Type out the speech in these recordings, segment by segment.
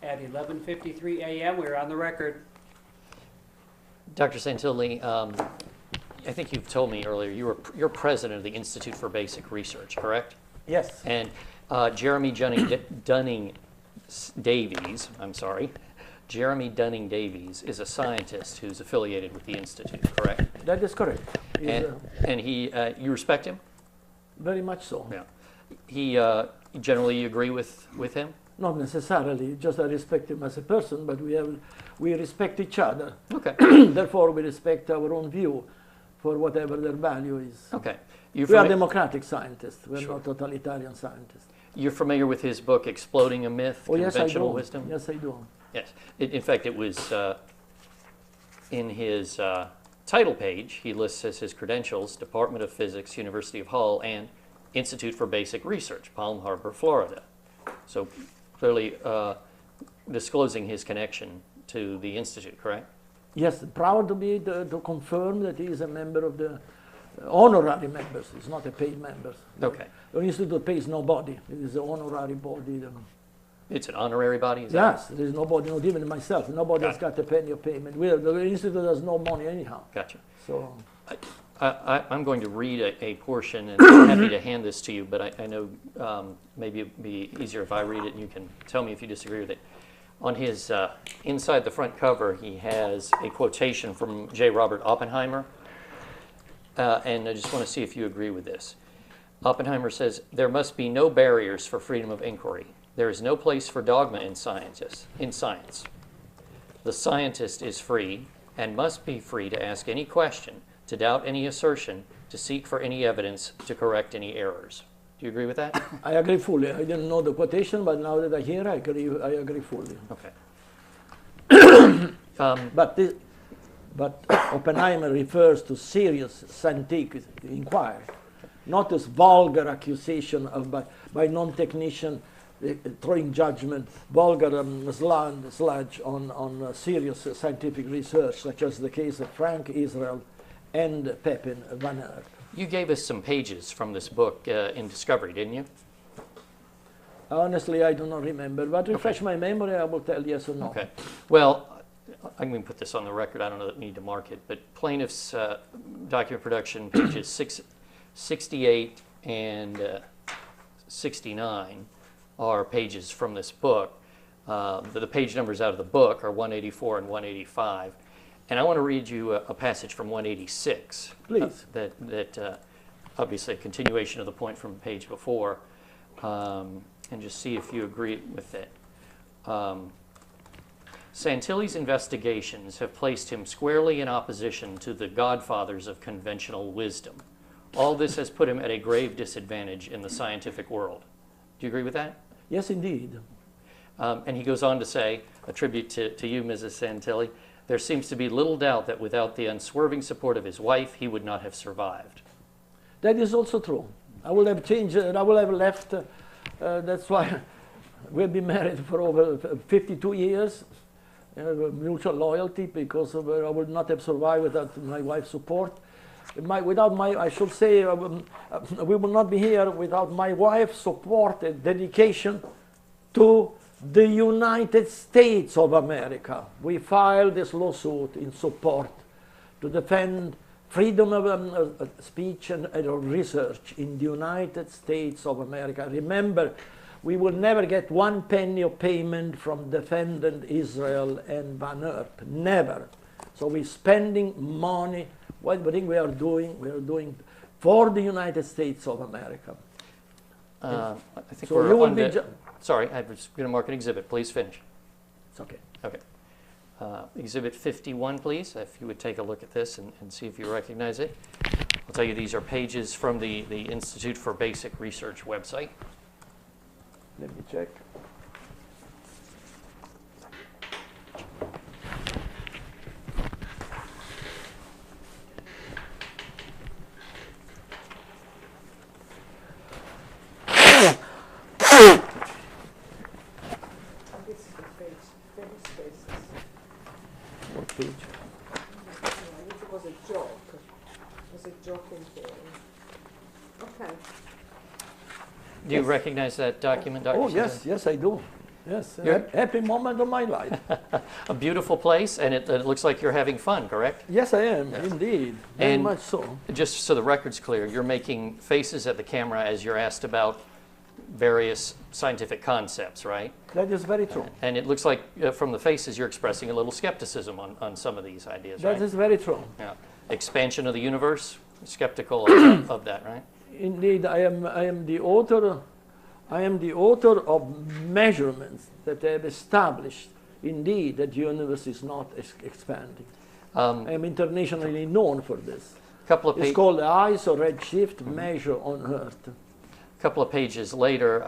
at 11:53 a.m. We're on the record. Dr. Santilli, I think you've told me earlier you're president of the Institute for Basic Research, correct? Yes. And Jeremy Dunning Davies, Jeremy Dunning Davies is a scientist who's affiliated with the Institute, correct? That is correct. And he, you respect him? Very much so. Yeah. He generally agree with him? Not necessarily, just I respect him as a person, but we respect each other. Okay. Therefore, we respect our own view for whatever their value is. Okay. We are democratic scientists. We're Sure. not totalitarian scientists. You're familiar with his book, Exploding a Myth, Oh, Conventional yes, I do. Wisdom? Yes, I do. Yes. In fact, it was in his title page, he lists as his credentials, Department of Physics, University of Hull, and Institute for Basic Research, Palm Harbor, Florida. So clearly disclosing his connection to the Institute, correct? Yes, proud to be to confirm that he is a member of the honorary members. He's not a paid member. Okay. The Institute pays nobody. It is an honorary body. It's an honorary body? Is Yes, there is nobody, not even myself. Nobody has Got got a penny of payment. The Institute has no money anyhow. Gotcha. So I'm going to read a portion, and I'm happy to hand this to you, but I know maybe it'd be easier if I read it and you can tell me if you disagree with it. On his, inside the front cover, he has a quotation from J. Robert Oppenheimer, and I just want to see if you agree with this. Oppenheimer says, "There must be no barriers for freedom of inquiry. There is no place for dogma in science. The scientist is free and must be free to ask any question, to doubt any assertion, to seek for any evidence, to correct any errors." Do you agree with that? I agree fully. I didn't know the quotation, but now that I hear, I agree fully. Okay. But Oppenheimer refers to serious scientific inquiry, not as vulgar accusation of by non-technician throwing judgment, vulgar sludge on serious scientific research, such as the case of Frank Israel and Pepijn van Eert. You gave us some pages from this book in Discovery, didn't you? Honestly, I do not remember, but refresh my memory, I will tell yes or no. Okay. Well, I'm going to put this on the record. I don't know that we need to mark it, but plaintiff's document production pages 68 and 69 are pages from this book. The page numbers out of the book are 184 and 185. And I want to read you a passage from 186. Please. That obviously a continuation of the point from the page before, and just see if you agree with it. Santilli's investigations have placed him squarely in opposition to the godfathers of conventional wisdom. All this has put him at a grave disadvantage in the scientific world. Do you agree with that? Yes, indeed. And he goes on to say, a tribute to you, Mrs. Santilli, "There seems to be little doubt that without the unswerving support of his wife, he would not have survived." That is also true. I would have changed, I would have left. That's why we've been married for over 52 years. Mutual loyalty, because I would not have survived without my wife's support. I should say, we will not be here without my wife's support and dedication to the United States of America. We filed this lawsuit in support to defend freedom of speech and research in the United States of America. Remember, we will never get one penny of payment from defendant Israel and Van Eert. Never. So we're spending money. What we are doing for the United States of America. I think So we're you will on be the, sorry, I was going to mark an exhibit. Please finish. It's okay. Okay. Exhibit 51, please, if you would take a look at this and see if you recognize it. I'll tell you these are pages from the Institute for Basic Research website. Let me check. What page? It was a joke. It was a joking thing. Okay. Do you recognize that document, Dr. Oh, Santilli? yes, yes, I do. Yes, You're- happy moment of my life. A beautiful place, and it looks like you're having fun, correct? Yes, I am, indeed. Very And- much so. Just so the record's clear, you're making faces at the camera as you're asked about various scientific concepts, right? That is very true. And it looks like from the faces you're expressing a little skepticism on some of these ideas, That right? is very true. Yeah. Expansion of the universe, skeptical of that, right? Indeed, I am the author. I am the author of measurements that have established, indeed, that the universe is not expanding. I am internationally known for this. Couple of It's called the ISO redshift measure on Earth. couple of pages later,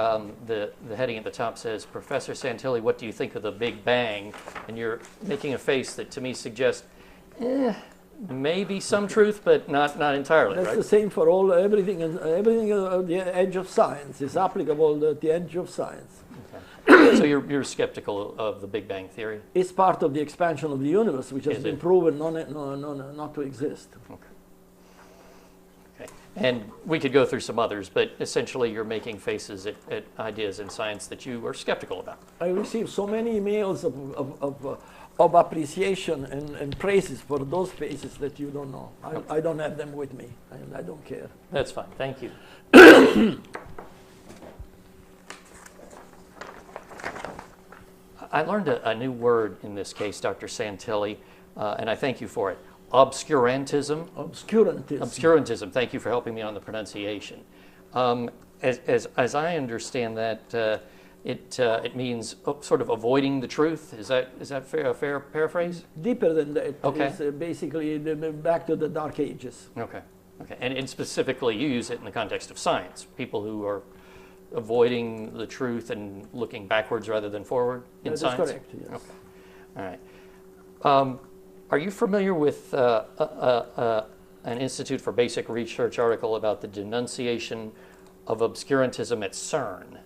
the heading at the top says, Professor Santilli, what do you think of the Big Bang? And you're making a face that to me suggests, maybe some truth, but not entirely, That's right? the same for everything. Everything at the edge of science is applicable at the edge of science. So you're skeptical of the Big Bang theory? It's part of the expansion of the universe, which has Is been it? proven not to exist. Okay. And we could go through some others, but essentially you're making faces at ideas in science that you are skeptical about. I receive so many emails of appreciation and praises for those faces that you don't know. I don't have them with me, and I don't care. That's fine. Thank you. I learned a new word in this case, Dr. Santilli, and I thank you for it. Obscurantism. Obscurantism. Obscurantism. Thank you for helping me on the pronunciation. As I understand that, it means sort of avoiding the truth. Is that a fair paraphrase? Deeper than that. Okay. It's basically back to the Dark Ages. Okay. Okay. And specifically, you use it in the context of science. People who are avoiding the truth and looking backwards rather than forward in That science? is correct, yes. Okay. All right. Are you familiar with an Institute for Basic Research article about the denunciation of obscurantism at CERN?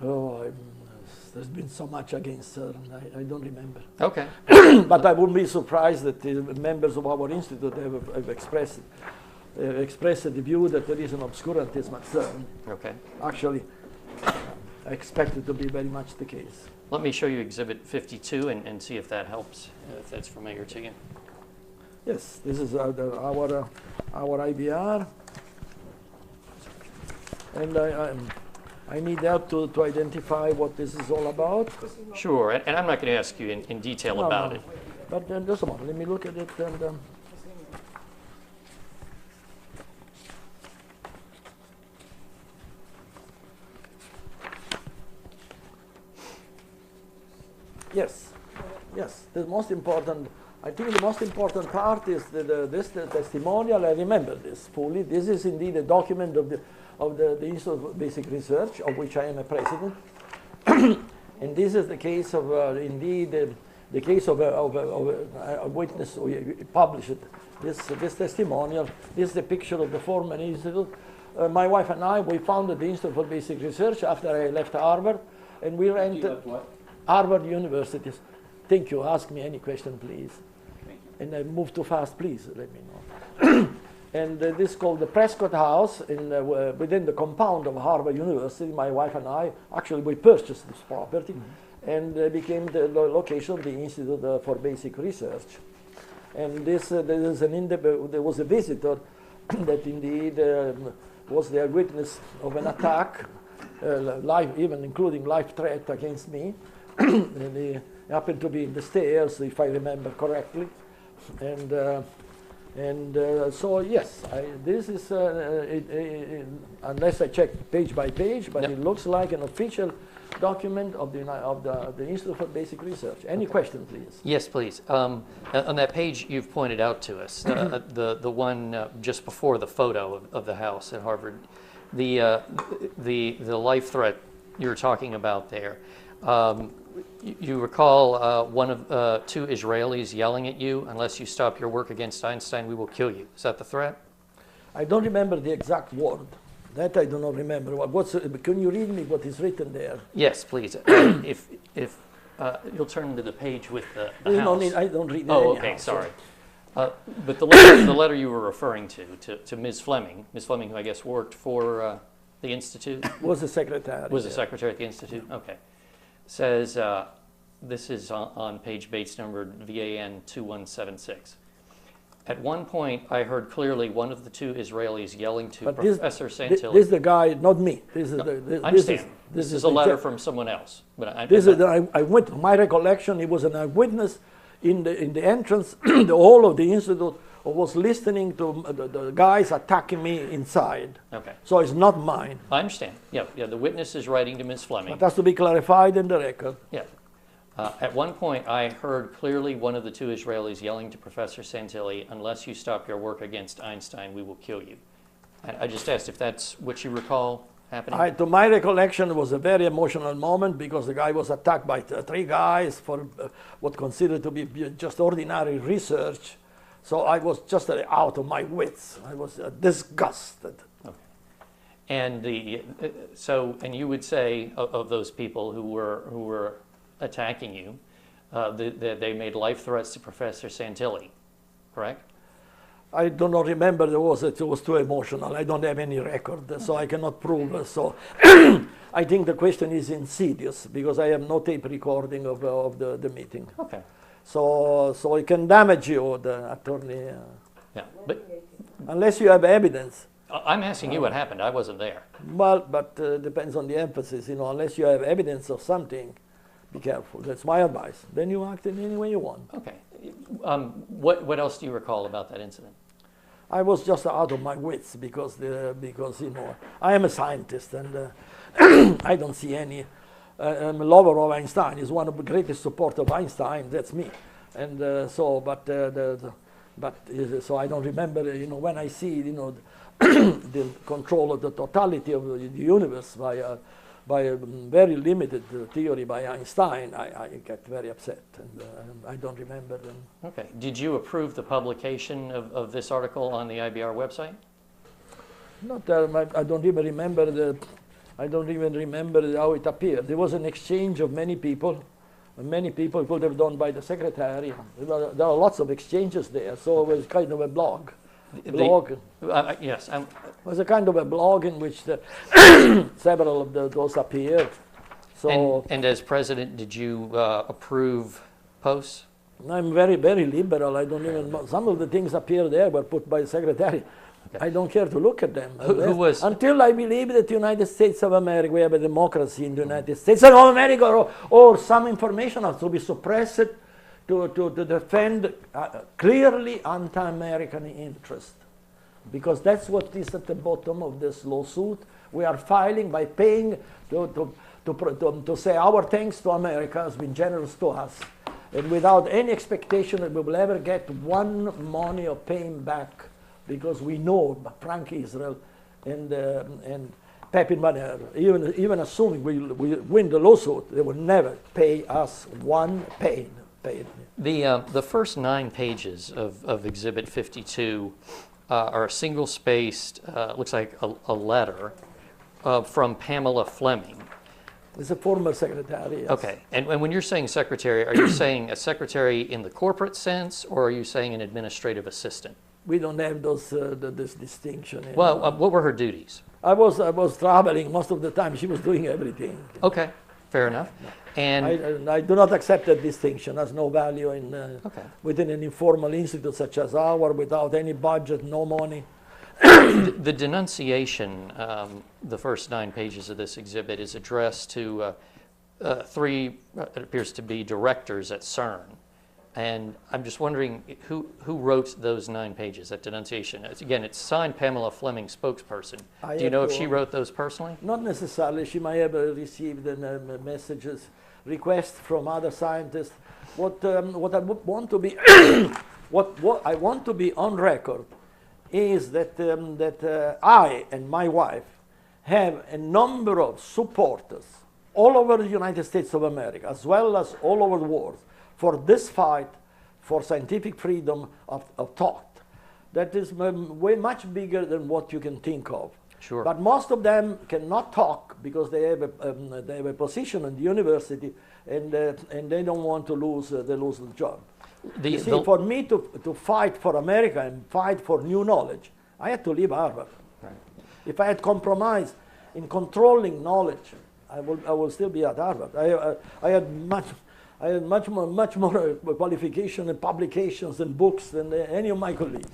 Oh, there's been so much against CERN, I don't remember. Okay. But I wouldn't be surprised that the members of our institute have expressed the view that there is an obscurantism at CERN. Okay. Actually, I expect it to be very much the case. Let me show you Exhibit 52 and see if that helps, if that's familiar to you. Yes, this is our IBR, and I need help to identify what this is all about. Sure, and I'm not going to ask you in detail No, about no. it. But just a moment, let me look at it. And yes, the most important. I think the most important part is this testimonial. I remember this fully. This is indeed a document of the Institute of Basic Research, of which I am a president. And this is the case of indeed the case of a witness who published this testimonial. This is the picture of the former institute. My wife and I, we founded the Institute for Basic Research after I left Harvard, and we rented Harvard University. Thank you. Ask me any question, please. And I moved too fast, please let me know. And this is called the Prescott House within the compound of Harvard University. My wife and I, actually we purchased this property and became the location of the Institute for Basic Research. And there was a visitor that indeed was the witness of an attack, even including life threat against me. And he happened to be in the stairs, if I remember correctly. And so yes, this is unless I check page by page, but it looks like an official document of the Institute for Basic Research. Any question, please? Yes, please. On that page you've pointed out to us, the one just before the photo of the house at Harvard, the life threat you're talking about there. You recall one of two Israelis yelling at you, "Unless you stop your work against Einstein, we will kill you." Is that the threat? I don't remember the exact word. That I do not remember. Can you read me what is written there? Yes, please. If you'll turn to the page with the house. I don't read. Oh, any okay, house. sorry. But the letter you were referring to Ms. Fleming, who I guess worked for the Institute, Was the secretary. was the there. secretary at the Institute? Okay. says, this is on page Bates number VAN 2176. At one point, I heard clearly one of the two Israelis yelling to But Professor Santilli. This is the guy, not me. This is No, the, I understand. this This is a letter from someone else. But I went. My recollection, he was an eyewitness in the entrance, the hall of the institute, was listening to the guys attacking me inside. Okay. So it's not mine. I understand. Yeah, the witness is writing to Ms. Fleming. It has to be clarified in the record. Yeah. At one point, I heard clearly one of the two Israelis yelling to Professor Santilli, unless you stop your work against Einstein, we will kill you. And I just asked if that's what you recall happening. To my recollection, it was a very emotional moment because the guy was attacked by three guys for what considered to be just ordinary research. So I was just out of my wits. I was disgusted. Okay. And and you would say of those people who were attacking you, that they made life threats to Professor Santilli, correct? I do not remember. It was too emotional. I don't have any record, so I cannot prove. So I think the question is insidious because I have no tape recording of the meeting. Okay. So it can damage you, the attorney, Yeah, but unless you have evidence. I'm asking you what happened. I wasn't there. Well, but depends on the emphasis. Unless you have evidence of something, be careful. That's my advice. Then you act in any way you want. Okay. What else do you recall about that incident? I was just out of my wits because I am a scientist and I don't see any. I'm a lover of Einstein. He's one of the greatest supporters of Einstein. That's me. And so I don't remember. When I see the control of the totality of the universe by a very limited theory by Einstein, I get very upset, and I don't remember them. Okay. Did you approve the publication of this article on the IBR website? Not, I don't even remember how it appeared. There was an exchange of many people. Many people could have done by the secretary. There are lots of exchanges there, so it was kind of a blog. Yes. It was a kind of a blog in which several of those appeared. So and as president, did you approve posts? I'm very, very liberal. I don't even. Some of the things appear there were put by the secretary. Okay. I don't care to look at them. Until I believe that the United States of America, we have a democracy in the United States of America, or some information has to be suppressed to defend clearly anti-American interest. Because that's what is at the bottom of this lawsuit. We are filing by paying to say our thanks to America has been generous to us. And without any expectation that we will ever get one money of paying back, because we know Frank Israel and Pepijn, even assuming we win the lawsuit, they will never pay us one penny. The first 9 pages of Exhibit 52 are single-spaced, looks like a letter from Pamela Fleming. It's a former secretary. Yes. Okay, and when you're saying secretary, are you saying a secretary in the corporate sense, or are you saying an administrative assistant? We don't have this distinction. Well, what were her duties? I was traveling most of the time. She was doing everything. Okay, fair enough. And I do not accept that distinction. Has no value within an informal institute such as ours, without any budget, no money. The denunciation, the first 9 pages of this exhibit, is addressed to 3, it appears to be directors at CERN. And I'm just wondering who wrote those 9 pages, that denunciation. Again, it's signed Pamela Fleming, spokesperson. Do you know if she wrote those personally? Not necessarily. She might have received messages, requests from other scientists. What I want to be, what I want to be on record is that I and my wife have a number of supporters all over the United States of America, as well as all over the world, for this fight for scientific freedom of thought. That is way much bigger than what you can think of. Sure. But most of them cannot talk because they have a position in the university, and they don't want to lose the job. You see, for me to fight for America and fight for new knowledge, I had to leave Harvard. Right. If I had compromised in controlling knowledge, I will still be at Harvard. I had much more qualification and publications and books than any of my colleagues.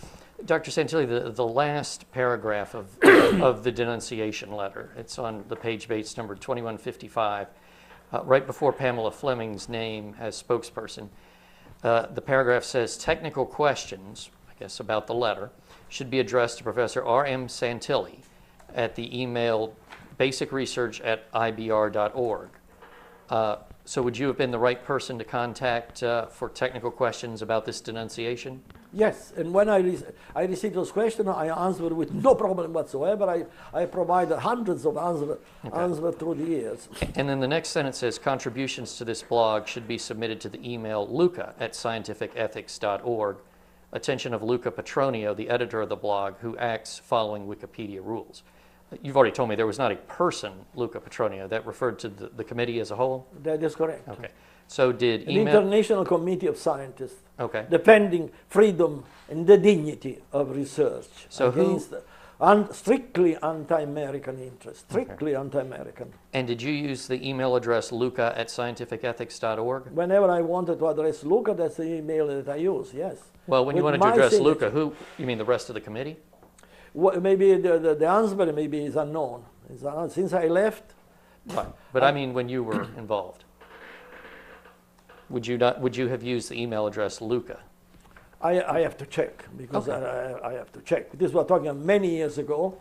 Dr. Santilli, the last paragraph of, of the denunciation letter, it's on the page base number 2155, right before Pamela Fleming's name as spokesperson. The paragraph says, technical questions, I guess about the letter, should be addressed to Professor R.M. Santilli at the email basicresearch@ibr.org. So would you have been the right person to contact for technical questions about this denunciation? Yes, and when I received those questions, I answered with no problem whatsoever. I provided hundreds of answers through the years. And then the next sentence says, contributions to this blog should be submitted to the email luca@scientificethics.org. Attention of Luca Petronio, the editor of the blog, who acts following Wikipedia rules. You've already told me there was not a person, Luca Petronio, that referred to the committee as a whole? That is correct. Okay. So did An email... international committee of scientists Okay. defending freedom and the dignity of research So against strictly anti-American interests, strictly anti-American. And did you use the email address luca@scientificethics.org? Whenever I wanted to address Luca, that's the email that I use, yes. Well, when you With wanted to my address signature. Luca, who, you mean the rest of the committee? Maybe the answer maybe is unknown. Since I left, Fine. But I mean when you were involved. Would you have used the email address Luca? I have to check, because I have to check. This was talking many years ago.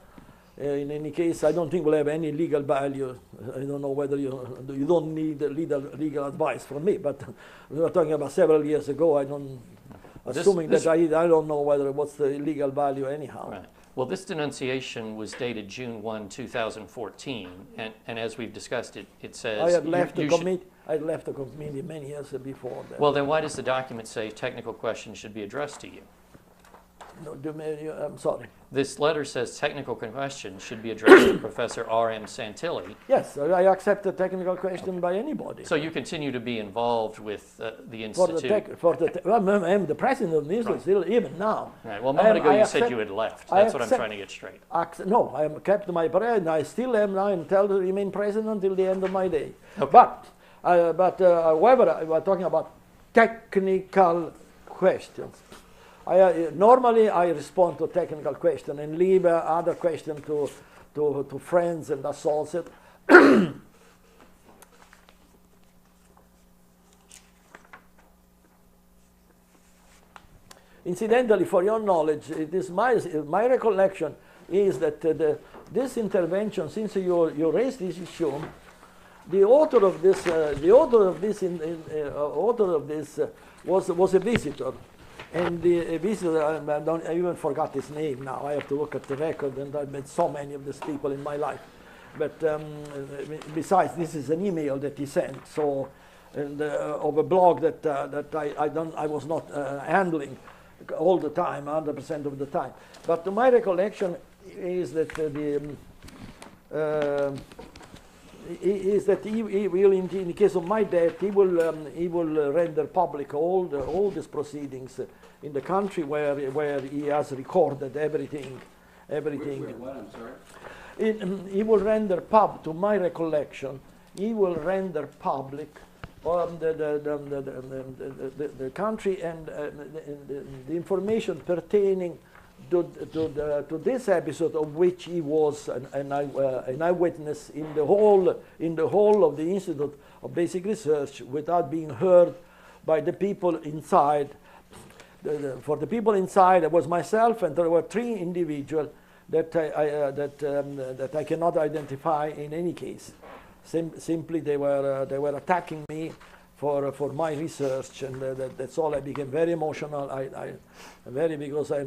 In any case, I don't think we'll have any legal value. I don't know whether you don't need legal advice from me, but we were talking about several years ago. I don't, assuming that I don't know what's the legal value anyhow. Right. Well, this denunciation was dated June 1, 2014, and as we've discussed, it says... I had left the you should- committee. I left the committee many years before that. Well, then why does the document say technical questions should be addressed to you? No, I'm sorry. This letter says technical questions should be addressed to Professor R.M. Santilli. Yes, I accept a technical question by anybody. So you continue to be involved with the For Institute? well, I'm the president of the Institute still, even now. Right. Well, a moment ago I you said accept- you had left. I That's what I'm accept- trying to get straight. No, I am kept my president. I still am now and tell to remain president until the end of my day. Okay. But however, we're talking about technical questions. Normally I respond to technical questions and leave other questions to friends and associates. Incidentally, for your knowledge, it is my recollection is that this intervention, since you raised this issue, the author of this was a visitor, and the visitor, I even forgot his name now. I have to look at the record, and I've met so many of these people in my life. But besides, this is an email that he sent, so and of a blog that I was not handling all the time, 100% of the time. But to my recollection is that he will, in the case of my death, he will render public all these proceedings in the country where he has recorded everything. What, I'm sorry? He will render to my recollection, he will render public the country and the information pertaining to this episode, of which he was an eyewitness in the whole of the Institute of Basic Research, without being heard by the people inside. For the people inside, it was myself, and there were 3 individuals that I cannot identify in any case. Simply, they were attacking me for my research, and that's all. I became very emotional. Because I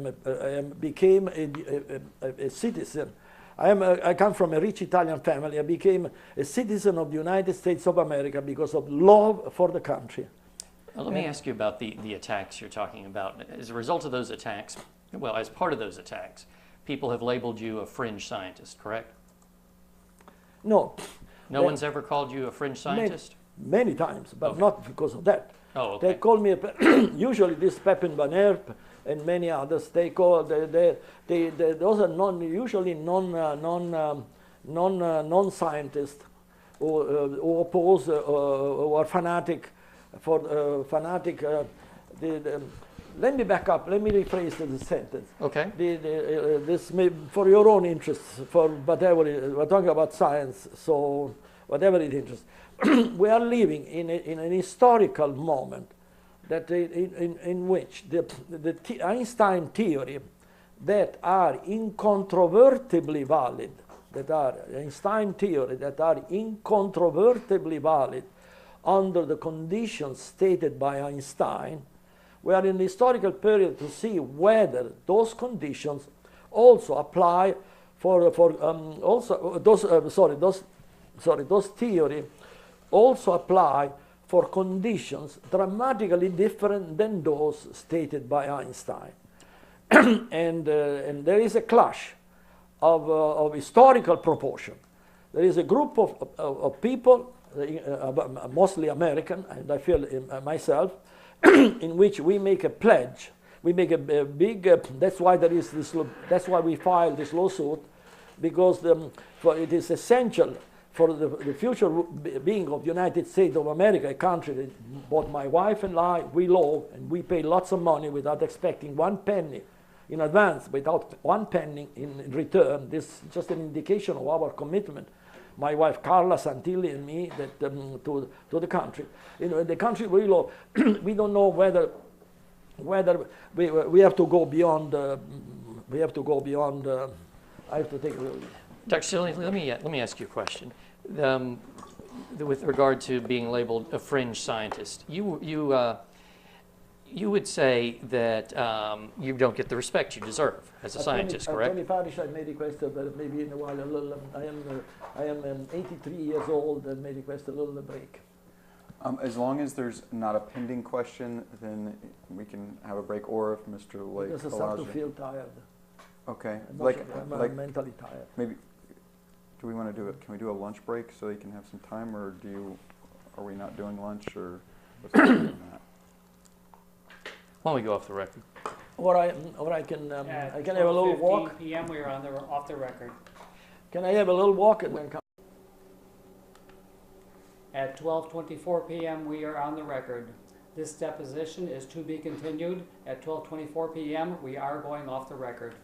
became a citizen. I come from a rich Italian family. I became a citizen of the United States of America because of love for the country. Well, let me ask you about the attacks you're talking about. As a result of those attacks, well, as part of those attacks, people have labeled you a fringe scientist, correct? No. No one's ever called you a fringe scientist? Many times, but Okay. not because of that. Oh, They okay. call me, usually this Pepijn van Erp and many others, those are usually non-scientists who oppose or are fanatic let me back up. Let me rephrase the sentence. Okay. This may, for your own interests, for whatever we're talking about science, so whatever it interests, we are living in an historical moment that in which the Einstein theory that are incontrovertibly valid, under the conditions stated by Einstein. We are in the historical period to see whether those conditions also apply those theory also apply for conditions dramatically different than those stated by Einstein. And there is a clash of historical proportion. There is a group of people, mostly American, and I feel myself, in which we make a pledge. We make a big. That's why there is this. That's why we filed this lawsuit, because it is essential for the future being of the United States of America, a country that both my wife and I we love, and we pay lots of money without expecting one penny in advance, without one penny in return. This is just an indication of our commitment. My wife Carla Santilli and me, that to the country. You know, the country we love. We don't know whether we have to go beyond. We have to go beyond. I have to take a little. Dr. Santilli, let me ask you a question. With regard to being labeled a fringe scientist, you would say that you don't get the respect you deserve as a scientist, correct? Tony Parish, I may request, but maybe in a while, I am 83 years old and may request a little break. As long as there's not a pending question, then we can have a break, or if Mr. Lake Because I allows start to you. feel tired. Okay, I'm mentally tired. maybe, do we want to do it? Can we do a lunch break so you can have some time, or are we not doing lunch, or what's the on that? Why don't we go off the record? Or I can have a little walk. 12:15 p.m. we are off the record. Can I have a little walk and then come? At 12:24 p.m. we are on the record. This deposition is to be continued. At 12:24 p.m. we are going off the record.